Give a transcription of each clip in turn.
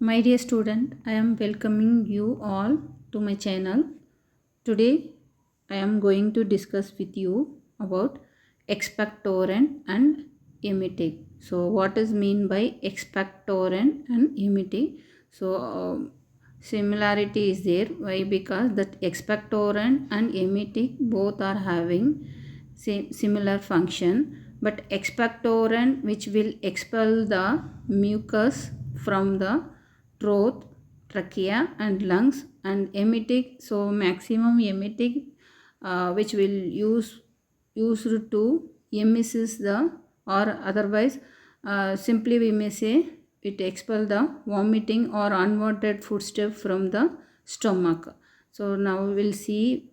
My dear student, I am welcoming you all to my channel. Today I am going to discuss with you about expectorant and emetic. So what is mean by expectorant and emetic? So similarity is there. Why? Because that expectorant and emetic both are having similar function, but expectorant which will expel the mucus from the throat, trachea and lungs, and emetic, so maximum emetic which will used to emesis the, or otherwise simply we may say it expel the vomiting or unwanted footstep from the stomach. So now we will see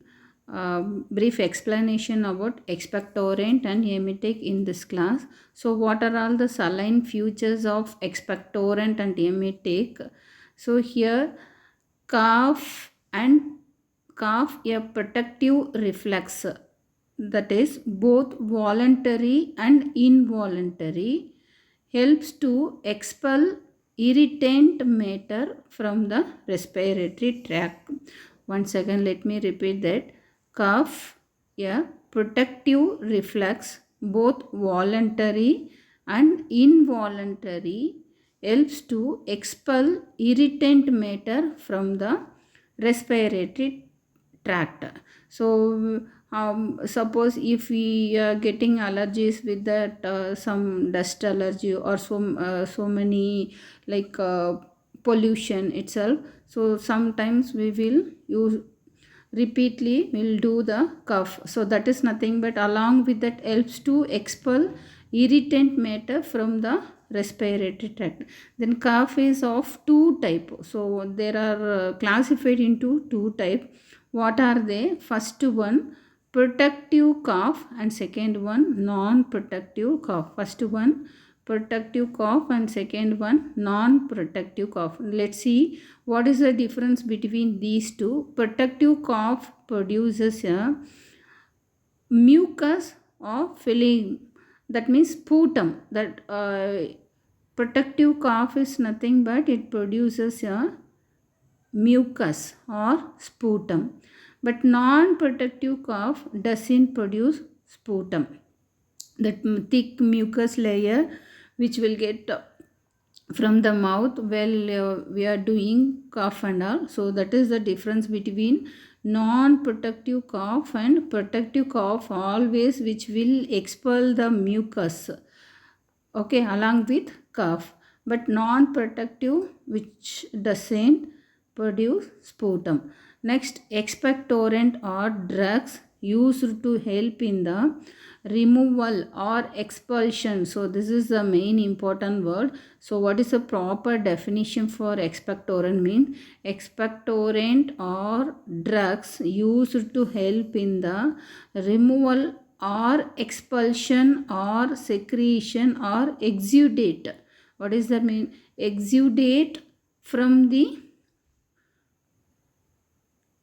brief explanation about expectorant and emetic in this class. So what are all the saline features of expectorant and emetic? So here and cough a protective reflex, that is both voluntary and involuntary, helps to expel irritant matter from the respiratory tract. Once again, let me repeat that. Cough, a protective reflex, both voluntary and involuntary, helps to expel irritant matter from the respiratory tract. So suppose if we are getting allergies with that some dust allergy or so many like pollution itself, so sometimes we will use repeatedly will do the cough. So that is nothing but along with that helps to expel irritant matter from the respiratory tract. Then cough is of two type. So there are classified into two type. What are they? First one, protective cough, and second one, non-protective cough. First one, protective cough, and second one, non-protective cough. Let's see what is the difference between these two. Protective cough produces a mucus or phlegm, that means sputum. That protective cough is nothing but it produces a mucus or sputum, but non-protective cough doesn't produce sputum, that thick mucus layer which will get from the mouth while we are doing cough and all. So that is the difference between non-protective cough and protective cough, always which will expel the mucus, okay, along with cough, but non-protective which doesn't produce sputum. Next, expectorant or drugs used to help in the removal or expulsion. So this is the main important word. So what is the proper definition for expectorant? Mean expectorant or drugs used to help in the removal or expulsion or secretion or exudate. What does that mean? Exudate from the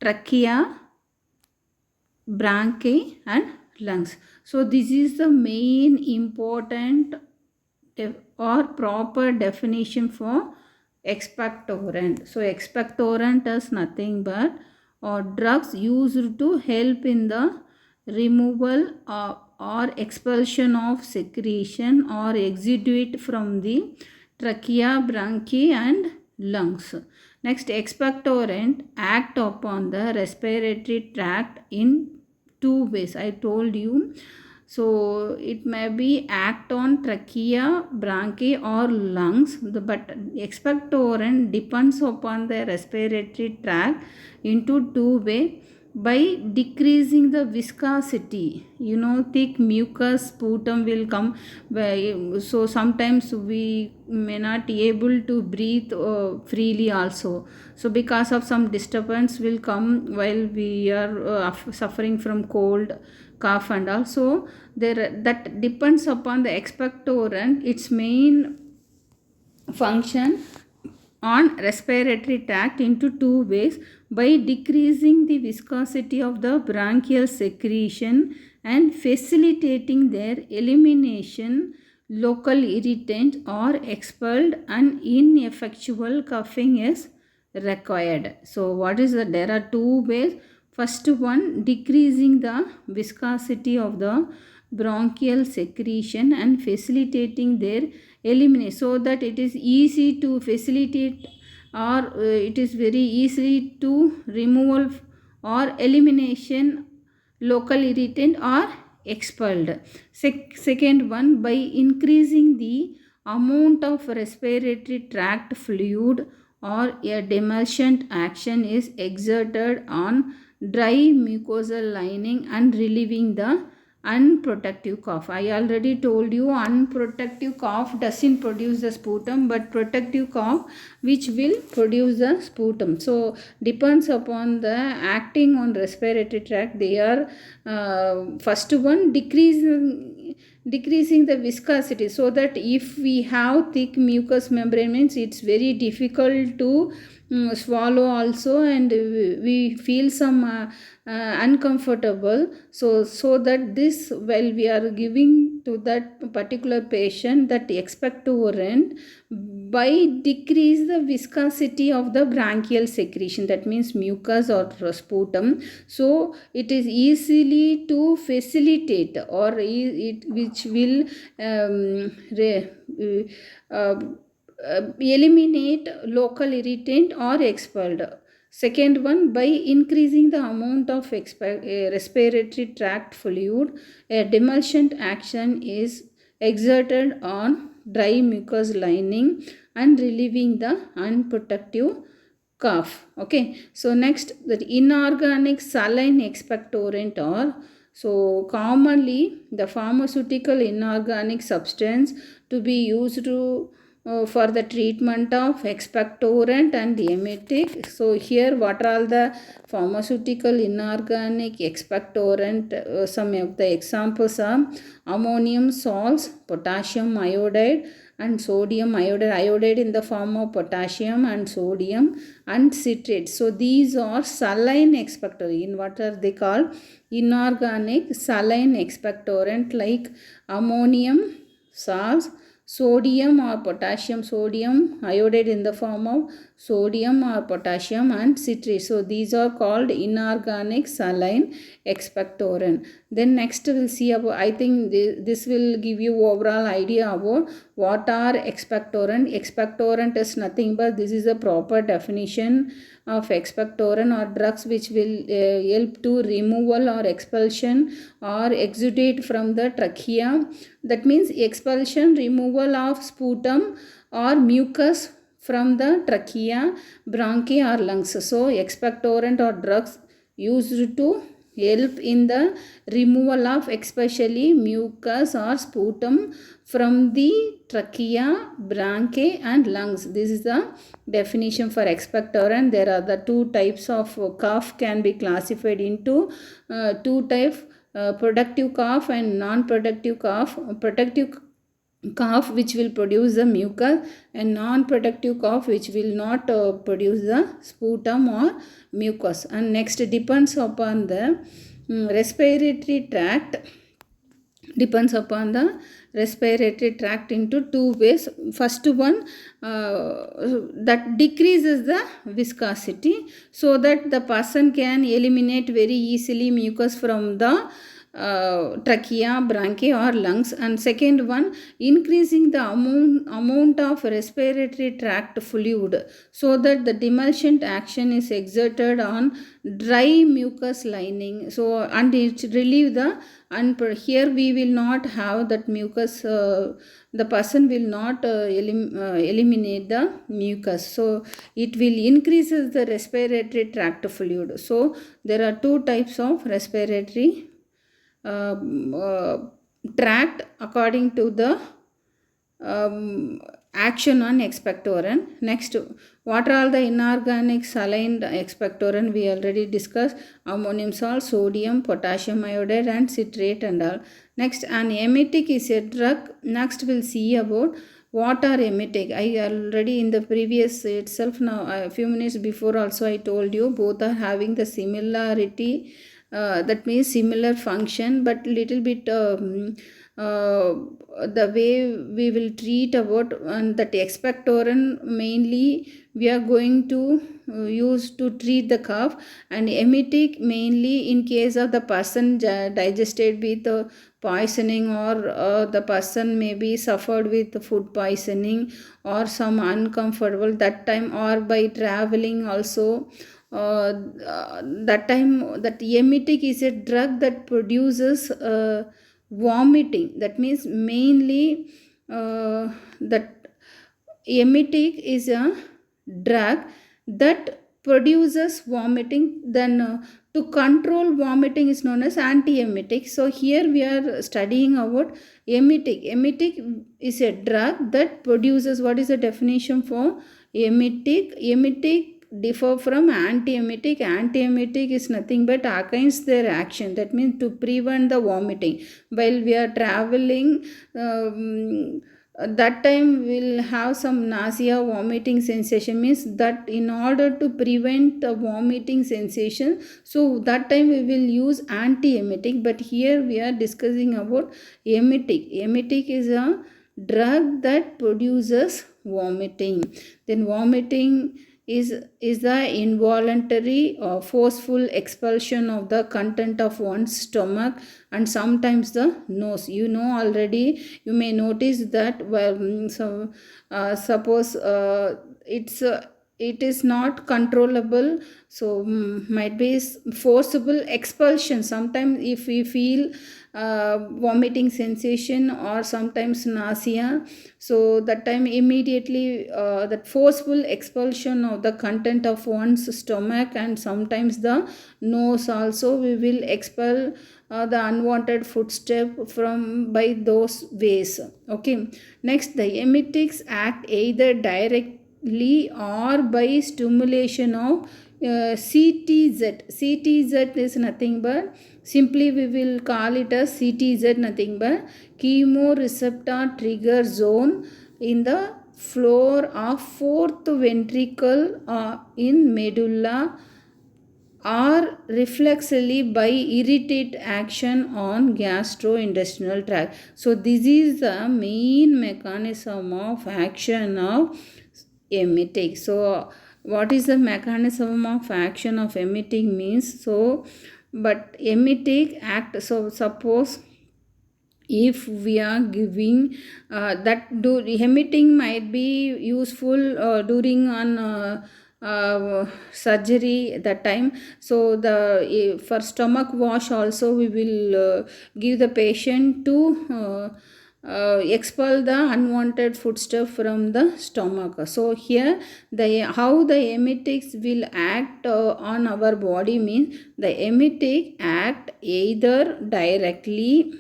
trachea, bronchi and lungs. So this is the main important or proper definition for expectorant. So expectorant is nothing but drugs used to help in the removal or expulsion of secretion or exudate from the trachea, bronchi and lungs. Next, expectorant act upon the respiratory tract in two ways. I told you. So it may be act on trachea, bronchi or lungs, but expectorant depends upon the respiratory tract into two way. By decreasing the viscosity, thick mucus sputum will come, so sometimes we may not able to breathe freely also. So because of some disturbance will come while we are suffering from cold, cough and all. So there, that depends upon the expectorant, its main function on respiratory tract into two ways: by decreasing the viscosity of the bronchial secretion and facilitating their elimination local irritant are expelled and ineffectual coughing is required. So what is that? There are two ways. First one, decreasing the viscosity of the bronchial secretion and facilitating their elimination, so that it is easy to facilitate, or it is very easy to removal or elimination local irritant or expelled. Second one, by increasing the amount of respiratory tract fluid or a demulcent action is exerted on dry mucosal lining and relieving the unprotective cough. I already told you unprotective cough doesn't produce the sputum, but protective cough which will produce the sputum. So depends upon the acting on respiratory tract. They are first one, decreasing the viscosity, so that if we have thick mucous membrane means it's very difficult to swallow also, and we feel some uncomfortable. So that this, while we are giving to that particular patient that expectorant, by decrease the viscosity of the bronchial secretion, that means mucus or sputum, so it is easily to facilitate, or it which will eliminate local irritant or expelled. Second one, by increasing the amount of respiratory tract fluid, a demulcent action is exerted on dry mucous lining and relieving the unprotective cough. Okay, so next, the inorganic saline expectorant, or so commonly the pharmaceutical inorganic substance to be used to for the treatment of expectorant and emetic. So here what are all the pharmaceutical inorganic expectorant? Some of the examples are ammonium salts, potassium iodide and sodium iodide, iodide in the form of potassium and sodium and citrate. So these are saline expectorant. In what are they called? Inorganic saline expectorant, like ammonium salts, sodium or potassium, sodium iodide in the form of sodium or potassium and citrate. So these are called inorganic saline expectorant. Then next we'll see about, I think this will give you overall idea about what are expectorant. Expectorant is nothing but, this is a proper definition of expectorant, or drugs which will help to removal or expulsion or exudate from the trachea. That means expulsion, removal of sputum or mucus from the trachea, bronchi or lungs. So expectorant or drugs used to help in the removal of especially mucus or sputum from the trachea, bronchi and lungs. This is the definition for expectorant. There are the two types of cough can be classified into two types, productive cough and non-productive cough. Productive cough which will produce the mucus, and non-productive cough which will not produce the sputum or mucus. And next, depends upon the respiratory tract, depends upon the respiratory tract into two ways. First one, that decreases the viscosity, so that the person can eliminate very easily mucus from the trachea, bronchi or lungs. And second one, increasing the amount of respiratory tract fluid, so that the demulcent action is exerted on dry mucus lining, so and it relieve the, and here we will not have that mucus, the person will not eliminate the mucus, so it will increases the respiratory tract fluid. So there are two types of respiratory tract according to the action on expectorant. Next, what are all the inorganic saline expectorant? We already discussed ammonium salt, sodium, potassium iodide and citrate and all. Next, an emetic is a drug. Next we'll see about what are emetic. I already in the previous itself, now a few minutes before also I told you both are having the similarity, that means similar function, but little bit uh, the way we will treat about that expectorant mainly we are going to use to treat the cough, and emetic mainly in case of the person digested with poisoning, or the person maybe suffered with food poisoning or some uncomfortable that time, or by traveling also. That time that emetic is a drug that produces vomiting. That means mainly that emetic is a drug that produces vomiting. Then to control vomiting is known as antiemetic. So here we are studying about emetic. Emetic is a drug that produces, what is the definition for emetic? Emetic differ from antiemetic. Antiemetic is nothing but against their action. That means to prevent the vomiting. While we are traveling, that time we'll have some nausea, vomiting sensation, means that in order to prevent the vomiting sensation, so that time we will use antiemetic. But here we are discussing about emetic. Emetic is a drug that produces vomiting. Then vomiting is the involuntary or forceful expulsion of the content of one's stomach and sometimes the nose. You know already, you may notice that, well, suppose it is not controllable, so might be forcible expulsion. Sometimes if we feel vomiting sensation or sometimes nausea, so that time immediately that forceful expulsion of the content of one's stomach and sometimes the nose also, we will expel the unwanted footstep from by those ways. Okay, next, the emetics act either directly or by stimulation of CTZ. CTZ is nothing but, simply we will call it as CTZ, nothing but chemoreceptor trigger zone in the floor of fourth ventricle in medulla, or reflexively by irritate action on gastrointestinal tract. So this is the main mechanism of action of emetic. So what is the mechanism of action of emetic means? So but emetic act, so suppose if we are giving that do emitting might be useful during on surgery that time. So the for stomach wash also we will give the patient to expel the unwanted foodstuff from the stomach. So here the how the emetics will act on our body means, the emetic act either directly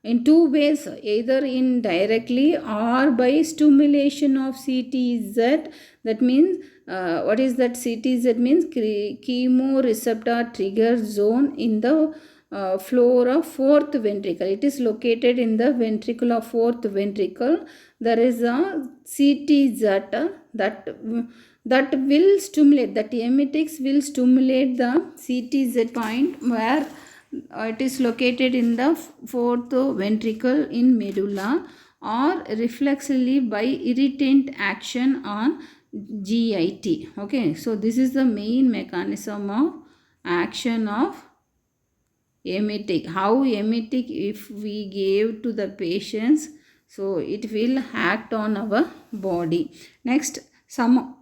in two ways, either indirectly or by stimulation of CTZ. That means what is that CTZ means? Chemoreceptor trigger zone in the floor of fourth ventricle. It is located in the ventricle of fourth ventricle. There is a CTZ that will stimulate, that emetics will stimulate the CTZ point, where it is located in the fourth ventricle in medulla, or reflexively by irritant action on GIT. Okay, so this is the main mechanism of action of emetic. How emetic, if we gave to the patients, so it will act on our body. Next, some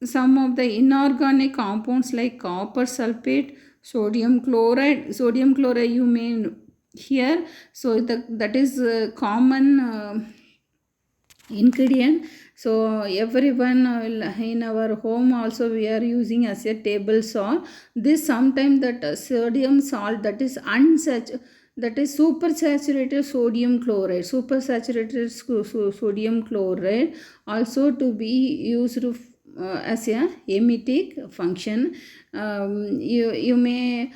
of the inorganic compounds like copper sulfate, sodium chloride. Sodium chloride you may hear. So that is common ingredient. So everyone in our home also we are using as a table salt. This sometimes that sodium salt, that is unsaturated, that is supersaturated sodium chloride. Supersaturated sodium chloride also to be used as a emetic function. You may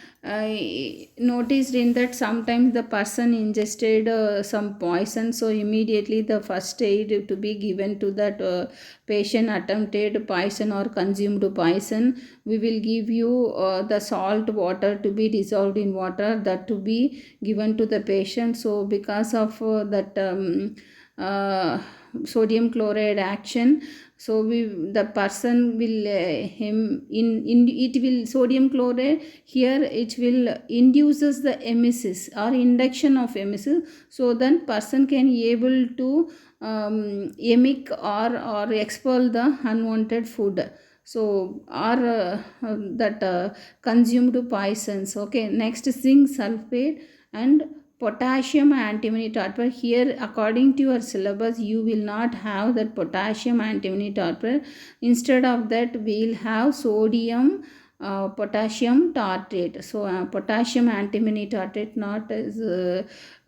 notice in that sometimes the person ingested some poison, so immediately the first aid to be given to that patient attempted poison or consumed poison, we will give you the salt water to be dissolved in water, that to be given to the patient. So because of that uh, sodium chloride action, so the person will him in it will sodium chloride here, it will induces the emesis or induction of emesis, so then person can able to emit or expel the unwanted food, so or that consumed poisons. Okay, next zinc sulfate and potassium antimony tartrate. Here according to your syllabus you will not have that potassium antimony tartrate. Instead of that we will have sodium potassium tartrate. So potassium antimony tartrate not is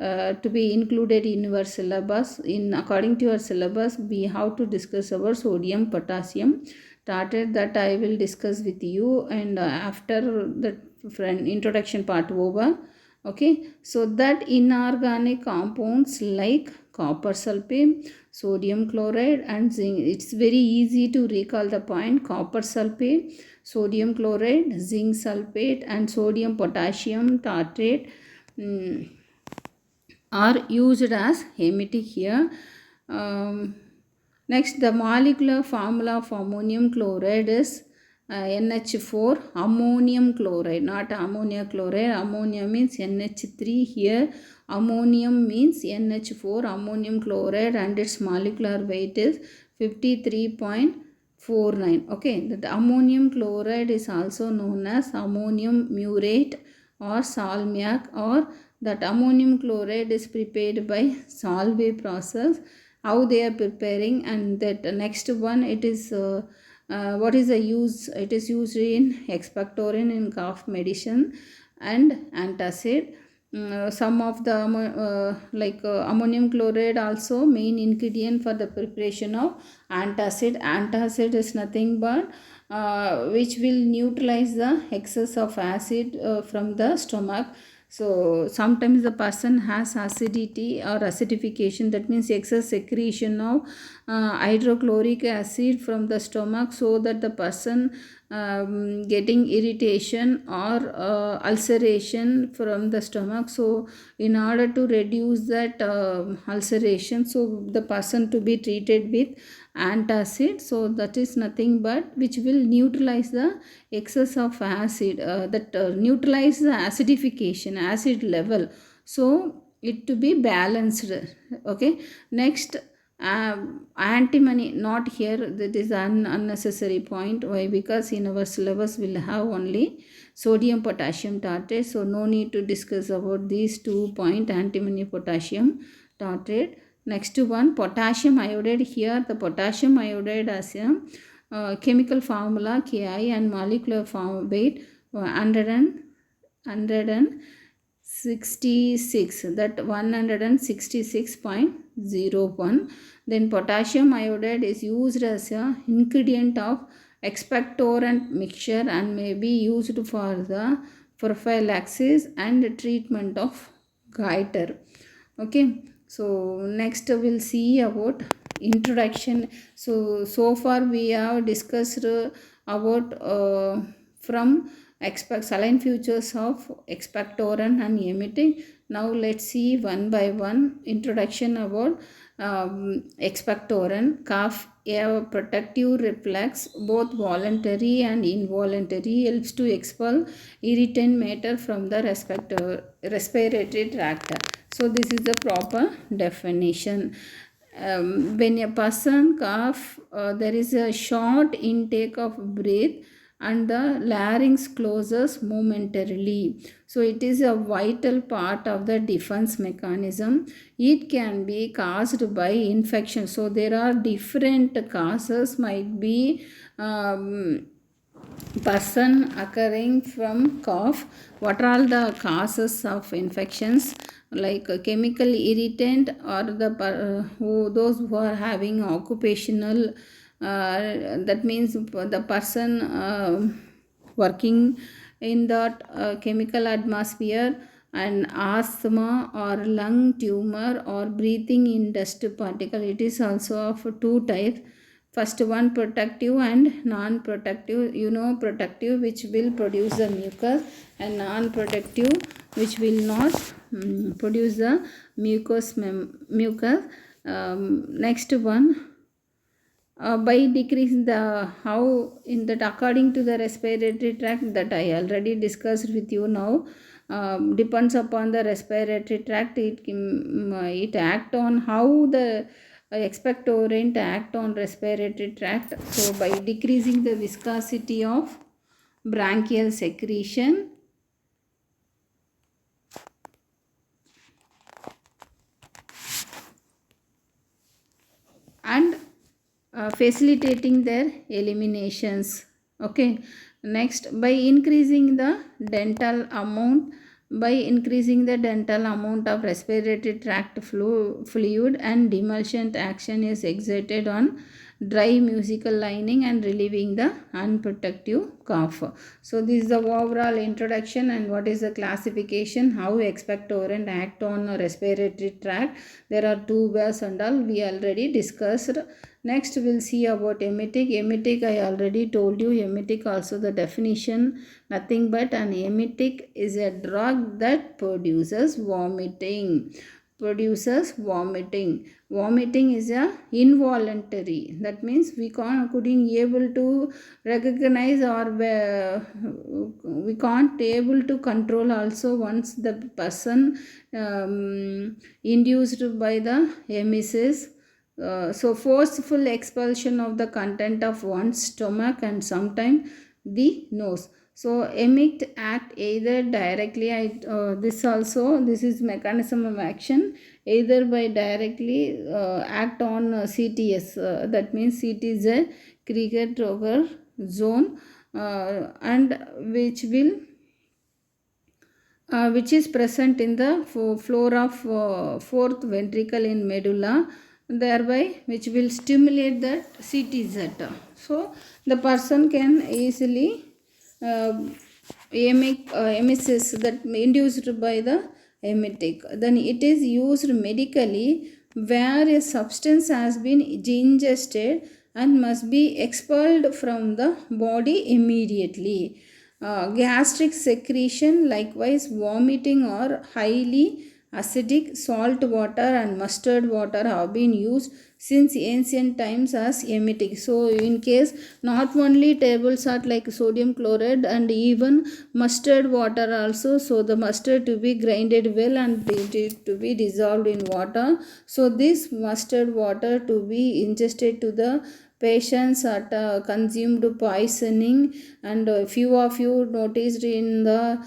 to be included in your syllabus. In according to your syllabus we have to discuss about sodium potassium tartrate, that I will discuss with you, and after the friend introduction part over. Okay, so that inorganic compounds like copper sulfate, sodium chloride and zinc, it's very easy to recall the point: copper sulfate, sodium chloride, zinc sulfate and sodium potassium tartrate are used as emetic here. Next, the molecular formula of ammonium chloride is NH4 ammonium chloride, not ammonia chloride. Ammonia means NH3 here. Ammonium means NH4 ammonium chloride, and its molecular weight is 53.49. Okay, the ammonium chloride is also known as ammonium murate or salmiak, or that ammonium chloride is prepared by Solvay process. How they are preparing, and that next one, it is what is the use? It is used in expectorant in cough medicine and antacid. Some of the ammonium chloride also main ingredient for the preparation of antacid. Antacid is nothing but which will neutralize the excess of acid from the stomach. So sometimes the person has acidity or acidification, that means excess secretion of hydrochloric acid from the stomach, so that the person getting irritation or ulceration from the stomach. So in order to reduce that ulceration, so the person to be treated with antacid. So that is nothing but which will neutralize the excess of acid, that neutralize the acidification acid level, so it to be balanced. Okay, next antimony, not here, that is an unnecessary point. Why? Because in our syllabus we'll have only sodium potassium tartrate, so no need to discuss about these 2 point, antimony potassium tartrate. Next one, potassium iodide. Here the potassium iodide as a chemical formula Ki and molecular form weight 166, that 166.01. Then potassium iodide is used as a ingredient of expectorant mixture and may be used for the prophylaxis and treatment of goiter. Okay, so next we'll see about introduction. So far we have discussed about from saline features of expectorant and emetic. Now let's see one by one. Introduction about expectorant. Cough, a protective reflex, both voluntary and involuntary, helps to expel irritant matter from the respiratory tract. So this is the proper definition. When a person cough, there is a short intake of breath and the larynx closes momentarily. So it is a vital part of the defense mechanism. It can be caused by infection. So there are different causes, might be person occurring from cough. What are all the causes of infections? Like a chemical irritant, or the those who are having occupational that means the person working in that chemical atmosphere, and asthma or lung tumor or breathing in dust particle. It is also of two types. First one, protective and non-protective. Protective, which will produce the mucus, and non-protective, which will not produce the mucus. Next one, by decreasing the how in that according to the respiratory tract, that I already discussed with you now. Depends upon the respiratory tract, it act on how the expectorant act on respiratory tract. So by decreasing the viscosity of bronchial secretion and facilitating their eliminations. Okay, next, by increasing the dental amount of respiratory tract fluid, and demulcent action is exerted on dry musical lining and relieving the unprotective cough. So this is the overall introduction and what is the classification, how expectorant act on respiratory tract. There are two ways and all we already discussed. Next we'll see about emetic. Emetic I already told you. Emetic also the definition, nothing but an emetic is a drug that produces vomiting. Vomiting is a involuntary. That means we couldn't able to recognize, or we can't able to control also once the person induced by the emesis. So forceful expulsion of the content of one's stomach and sometimes the nose. So emit act either directly, this is mechanism of action, either by directly act on CTS, that means CT is a Krieger-Troger zone, and which is present in the floor of fourth ventricle in medulla, thereby which will stimulate the CTZ. So the person can easily emesis that induced by the emetic. Then it is used medically where a substance has been ingested and must be expelled from the body immediately. Gastric secretion, likewise vomiting or highly acidic salt water and mustard water have been used since ancient times as emetic. So in case not only table salt like sodium chloride and even mustard water also, so the mustard to be grinded well and to be dissolved in water. So this mustard water to be ingested to the patients at consumed poisoning. And few of you noticed in the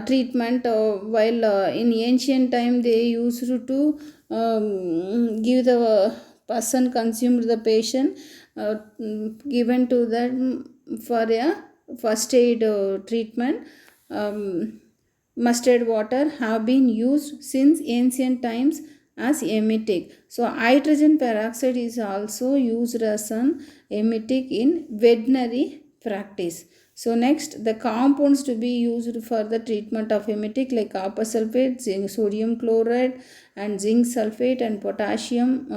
treatment, while in ancient time they used to give the person consumed the patient, given to them for a first aid treatment. Mustard water have been used since ancient times as emetic. So hydrogen peroxide is also used as an emetic in veterinary practice. So next, the compounds to be used for the treatment of emetic like copper sulfate, sodium chloride and zinc sulfate and potassium,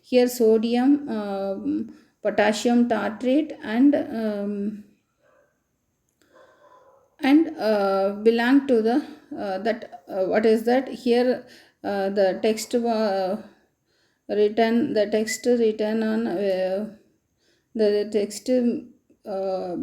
here sodium, potassium tartrate and belong to the what is that here, the text written on the text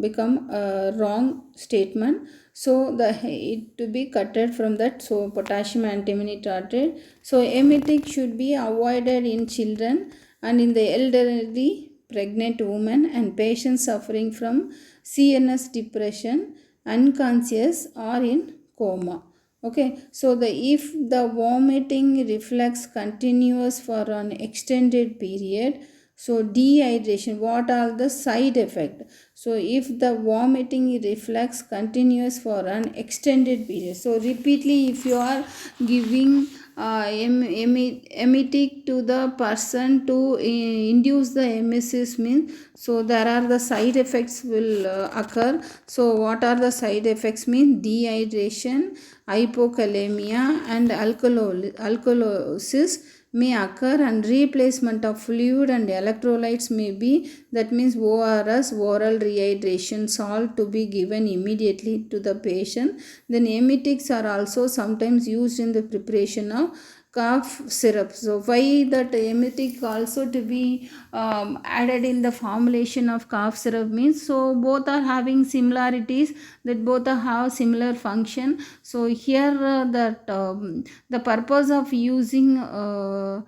become a wrong statement, so the it to be cutted from that. So potassium antimony tartrate. So emetic should be avoided in children and in the elderly, pregnant women and patients suffering from CNS depression, unconscious or in coma. Okay, so if the vomiting reflex continues for an extended period, so dehydration, what are the side effect? So if the vomiting reflex continues for an extended period, so repeatedly if you are giving emetic to the person to induce the emesis means, so there are the side effects will occur. So what are the side effects mean? Dehydration, hypokalemia and alkalosis may occur, and replacement of fluid and electrolytes may be, that means ORS, oral rehydration salt, to be given immediately to the patient. Then emetics are also sometimes used in the preparation of cough syrup. So why that emetic also to be added in the formulation of cough syrup means, so both are having similarities, that both are have similar function. So here the purpose of using uh,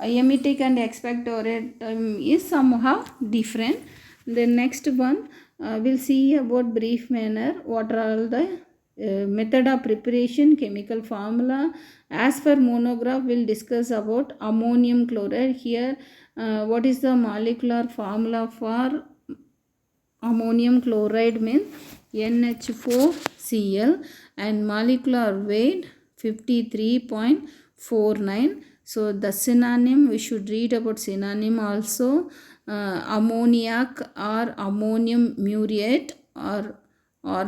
emetic and expectorant is somehow different. The next one we'll see about brief manner what are all the method of preparation, chemical formula. As per monograph we'll discuss about ammonium chloride. Here what is the molecular formula for ammonium chloride means NH4Cl, and molecular weight 53.49. So the synonym, we should read about synonym also. Ammoniac or ammonium muriate, or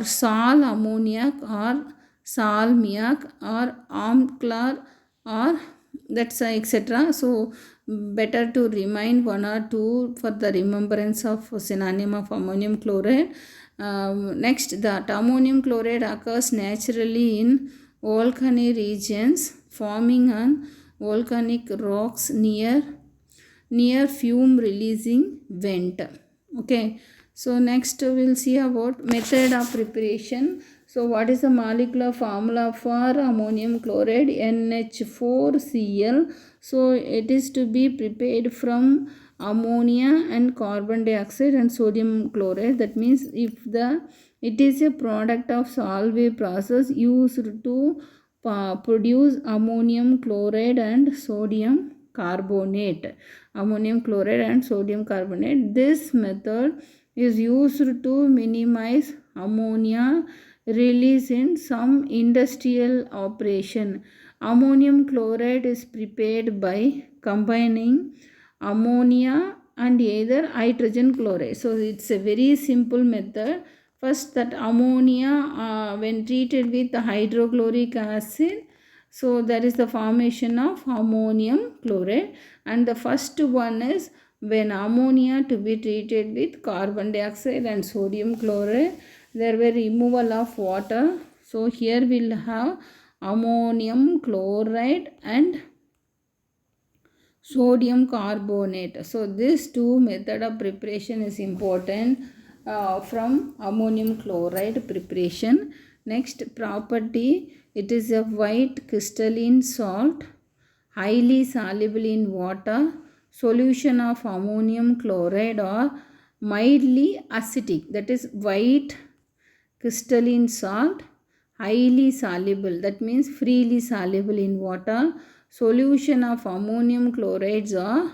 sal ammoniac or salmiac or amclar, or that's etc. So better to remind one or two for the remembrance of synonym of ammonium chloride. Next, that ammonium chloride occurs naturally in volcanic regions, forming on volcanic rocks near fume releasing vent. Okay, so next we'll see about method of preparation. So what is the molecular formula for ammonium chloride? NH4Cl. So it is to be prepared from ammonia and carbon dioxide and sodium chloride. That means it is a product of Solvay process used to produce ammonium chloride and sodium carbonate. Ammonium chloride and sodium carbonate. This method is used to minimize ammonia release in some industrial operation. Ammonium chloride is prepared by combining ammonia and either hydrogen chloride. So it's a very simple method. First, that ammonia when treated with hydrochloric acid, so there is the formation of ammonium chloride. And the first one is when ammonia to be treated with carbon dioxide and sodium chloride, there were removal of water. So here we'll have ammonium chloride and sodium carbonate. So this two method of preparation is important from ammonium chloride preparation. Next property, it is a white crystalline salt, highly soluble in water, solution of ammonium chloride, or mildly acidic. That is white crystalline salt, highly soluble, that means freely soluble in water. Solution of ammonium chlorides are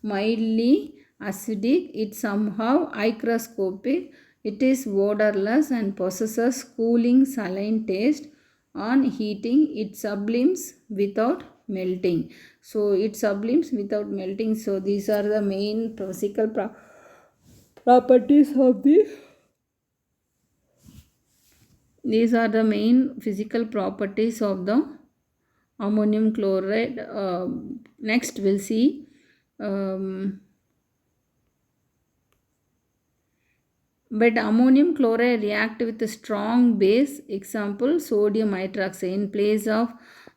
mildly acidic. It somehow hygroscopic. It is odorless and possesses cooling saline taste. On heating, it sublimes without melting. So it sublimes without melting. So these are the main physical properties of the these are the main physical properties of the ammonium chloride. Next we'll see but ammonium chloride react with a strong base. Example, sodium hydroxide. In place of,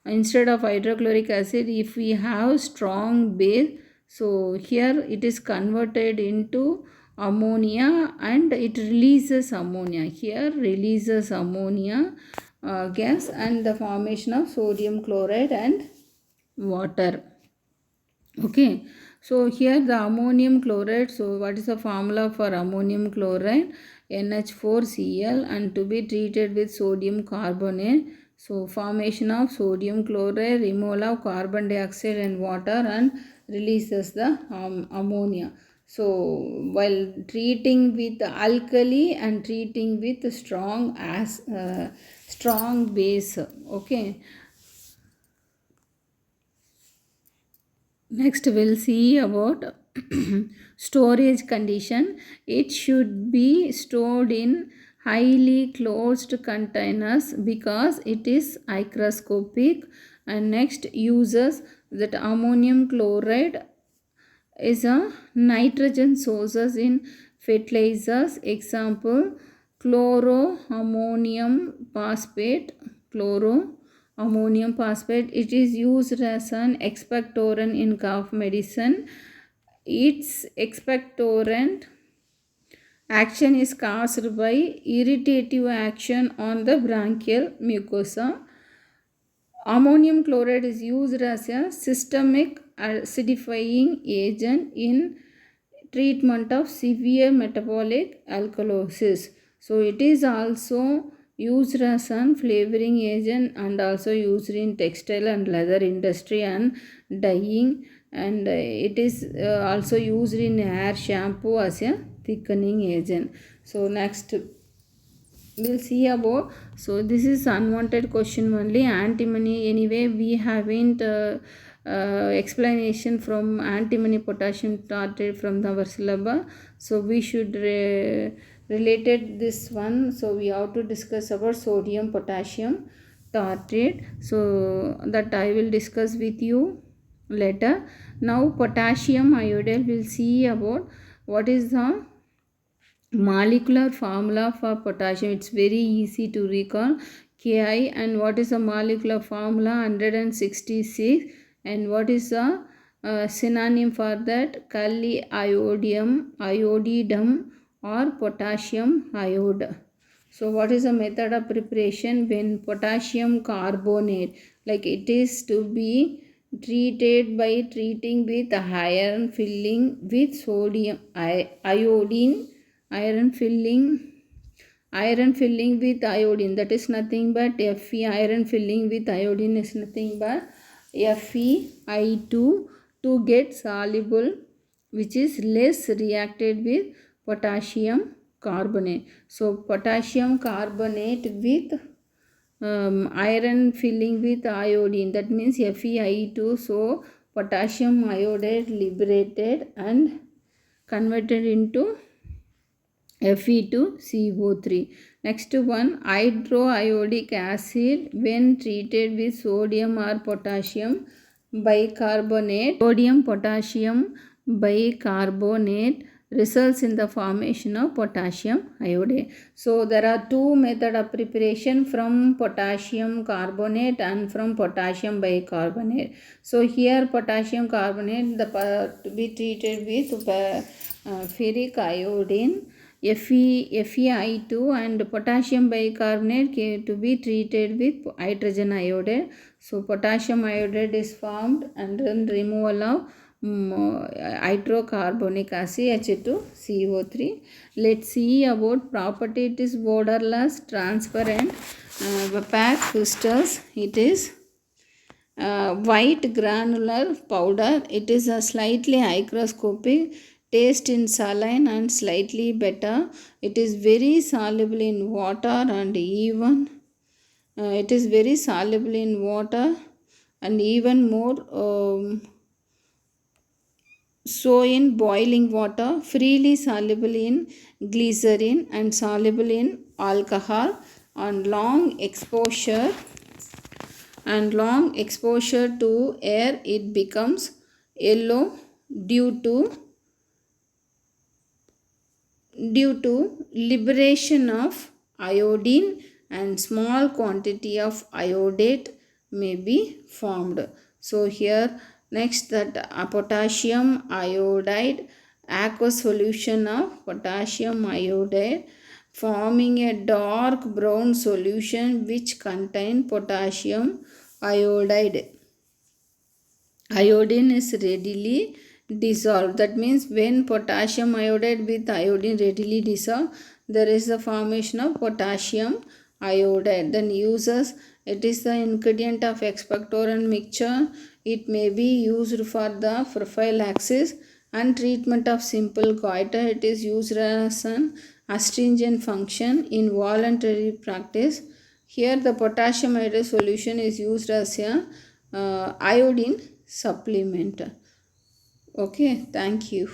instead of hydrochloric acid, if we have strong base, so here it is converted into ammonia and it releases ammonia. Here releases ammonia gas and the formation of sodium chloride and water. Okay, so here the ammonium chloride. So what is the formula for ammonium chloride? NH4Cl, and to be treated with sodium carbonate. So formation of sodium chloride, removal of carbon dioxide and water, and releases the ammonia. So while treating with alkali and treating with strong base. Okay. Next, we'll see about storage condition. It should be stored in highly closed containers because it is hygroscopic. And next, uses that ammonium chloride is a nitrogen sources in fertilizers. Example, chloroammonium phosphate. Chloroammonium phosphate. It is used as an expectorant in cough medicine. Its expectorant action is caused by irritative action on the bronchial mucosa. Ammonium chloride is used as a systemic acidifying agent in treatment of severe metabolic alkalosis. So it is also used as an flavoring agent and also used in textile and leather industry and dyeing, and it is also used in hair shampoo as a thickening agent. So next we'll see about, so this is unwanted question only. Antimony, anyway we haven't explanation from antimony potassium tartrate from our syllabus, so we should related this one. So we have to discuss about sodium potassium tartrate, so that I will discuss with you later. Now potassium iodide, we'll see about what is the molecular formula for potassium. It's very easy to recall, Ki. And what is the molecular formula? 166. And what is the synonym for that? Iodidum or potassium iode. So what is the method of preparation? When potassium carbonate, like it is to be treated by treating with iron filling with sodium iodine, iron filling with iodine, that is nothing but Fe. Iron filling with iodine is nothing but FeI2 to get soluble, which is less reacted with potassium carbonate. So potassium carbonate with iron filling with iodine, that means FeI2. So potassium iodide liberated and converted into Fe2CO3. Next one, hydroiodic acid when treated with sodium or potassium bicarbonate. Sodium potassium bicarbonate results in the formation of potassium iodide. So there are two methods of preparation, from potassium carbonate and from potassium bicarbonate. So here potassium carbonate to be treated with ferric iodine, FeI2, and potassium bicarbonate to be treated with hydrogen iodide. So potassium iodide is formed and then removal of hydrocarbonic acid H2CO3. Let's see about property. It is borderless, transparent, opaque crystals. It is white granular powder. It is a slightly hygroscopic, taste in saline and slightly better. It is very soluble in water and even it is very soluble in water and even more so in boiling water, freely soluble in glycerin and soluble in alcohol. On long exposure to air, it becomes yellow due to liberation of iodine, and small quantity of iodate may be formed. So here next, that potassium iodide, aqueous solution of potassium iodide forming a dark brown solution which contain potassium iodide. Iodine is readily dissolved. That means when potassium iodide with iodine readily dissolve, there is the formation of potassium iodide. Then uses, it is the ingredient of expectorant mixture. It may be used for the prophylaxis and treatment of simple goiter, it is used as an astringent function in voluntary practice. Here the potassium iodide solution is used as a iodine supplement. Okay, thank you.